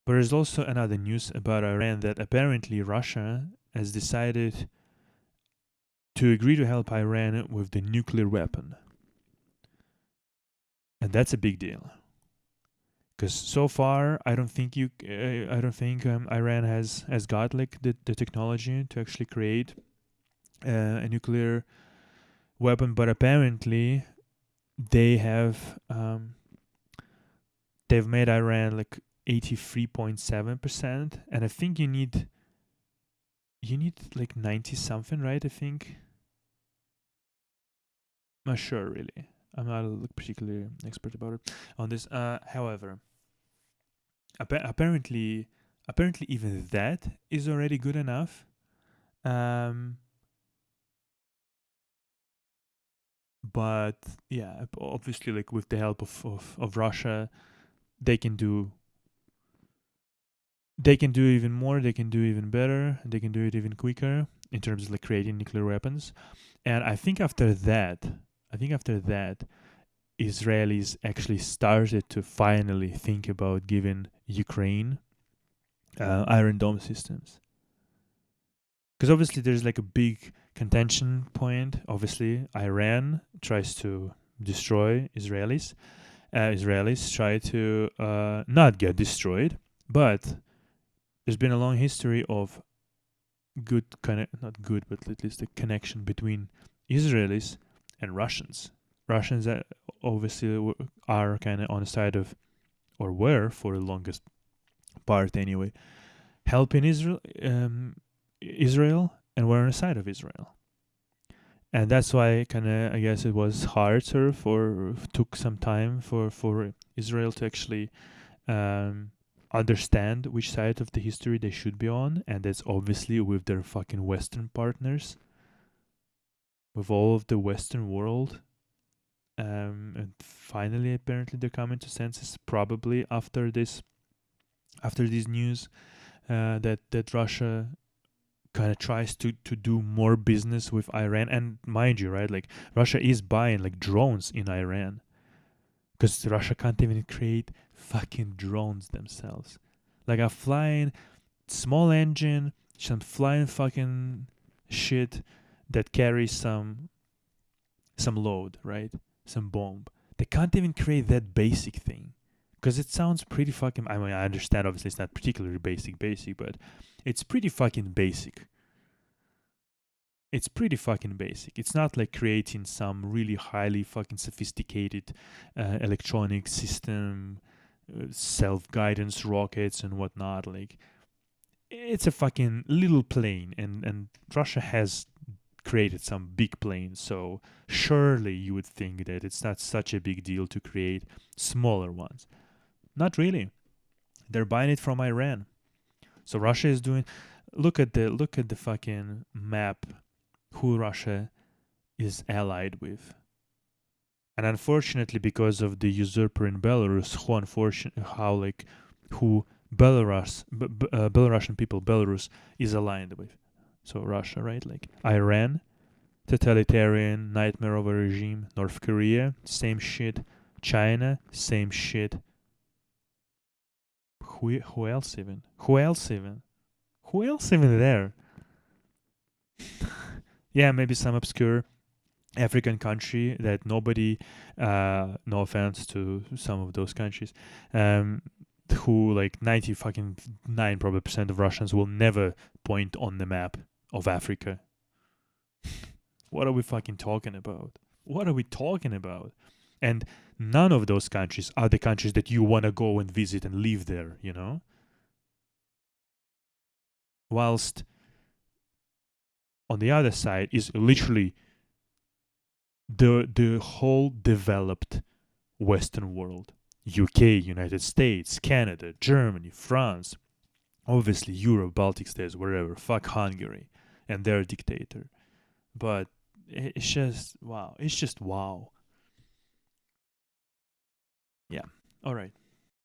But there's also another news about Iran that apparently Russia has decided to agree to help Iran with the nuclear weapon. And that's a big deal. Because so far, I don't think Iran has got like the technology to actually create a nuclear weapon. But apparently, they've made Iran like 83.7%, and I think you need like 90 something, right? I think. I'm not sure really. I'm not like particularly expert about it on this. However, apparently even that is already good enough. But yeah, obviously, like with the help of Russia, they can do even more. They can do even better. They can do it even quicker in terms of like creating nuclear weapons. And I think after that, Israelis actually started to finally think about giving Ukraine Iron Dome systems. Because obviously there's like a big contention point. Obviously, Iran tries to destroy Israelis. Israelis try to not get destroyed, but there's been a long history of not good, but at least a connection between Israelis and Russians. Russians obviously are kind of on the side of, or were for the longest part anyway, helping Israel, and were on the side of Israel. And that's why kind of, I guess it was harder took some time for Israel to actually understand which side of the history they should be on, and that's obviously with their fucking Western partners, with all of the Western world. And finally, apparently, they're coming to senses. Probably after this news, that Russia kind of tries to do more business with Iran. And mind you, right, like Russia is buying like drones in Iran, because Russia can't even create fucking drones themselves. Like a flying small engine, some flying fucking shit that carries some load, right? Some bomb. They can't even create that basic thing. Because it sounds pretty fucking... I mean, I understand obviously it's not particularly basic, but it's pretty fucking basic. It's pretty fucking basic. It's not like creating some really highly fucking sophisticated electronic system, self-guidance rockets and whatnot. Like, it's a fucking little plane, and Russia has created some big planes, so surely you would think that it's not such a big deal to create smaller ones. Not really. They're buying it from Iran. So Russia is doing... Look at the fucking map who Russia is allied with. And unfortunately, because of the usurper in Belarus, who Belarusian people, Belarus is aligned with. So Russia, right? Like Iran, totalitarian nightmare of a regime. North Korea, same shit. China, same shit. Who else even there? Yeah, maybe some obscure African country that nobody, no offense to some of those countries, who like 90 fucking 9 probably percent of Russians will never point on the map of Africa. What are we fucking talking about? And none of those countries are the countries that you want to go and visit and live there, you know? Whilst on the other side is literally the whole developed Western world. UK, United States, Canada, Germany, France, obviously Europe, Baltic states, wherever. Fuck Hungary and their dictator. But it's just wow. Yeah. All right.